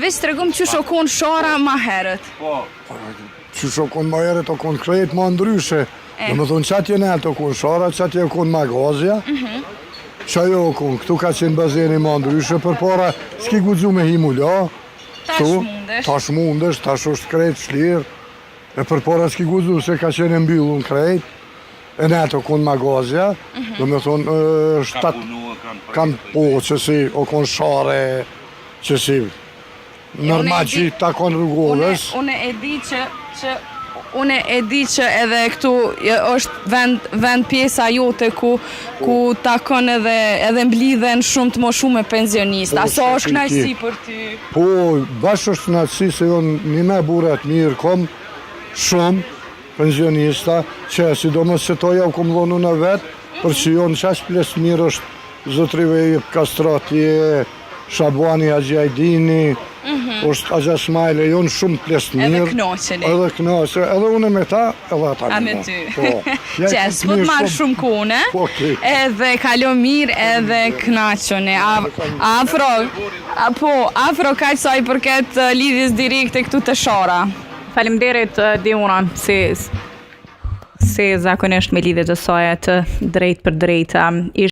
Veç tregom qysh o kon shara ma herët. Po. Qysh o kon ma herët, o kon krejt ma ndryshe. Dhe më thonë qatje nalt o kon shara, qatje o kon magazja. Qa jo o kon, këtu ka qenë bazeni ma ndryshe, për para s'ki guxu me himu la. Tash mundesh. Tash mundesh, tash është krejt shlirë. E për para s'ki guxu se ka qenë mbyllun krejt. E nalt o kon magazja. Dhe më thonë, kanë po që si o kon share, që si normal që ta kon rrugollës. Une e di që edhe këtu është vend pjesa jote ku takon edhe mblidhen shumë të shumë pensionista. Sa është kënaqësi për ty? Po, bashkë është kënaqësi se jonë një me burat mirë kom shumë pensionista që sidomos që to jau kom dhonu në vetë, për që jonë qash ples mirë është Zotrive i Kastratje, Shabuani Haxhi Ajdini, është Agja Smajle, jonë shumë ples mirë. Edhe knoqeni. Edhe knoqeni, edhe une me ta, edhe ata me ty. Qes, po të marrë shumë kone, edhe kalo mirë edhe knaqone. Afro kaq sa i përket lidhjes direkte këtu të shara. Faleminderit Diuna, se zakonisht me lidhjet e saj të drejt për drejt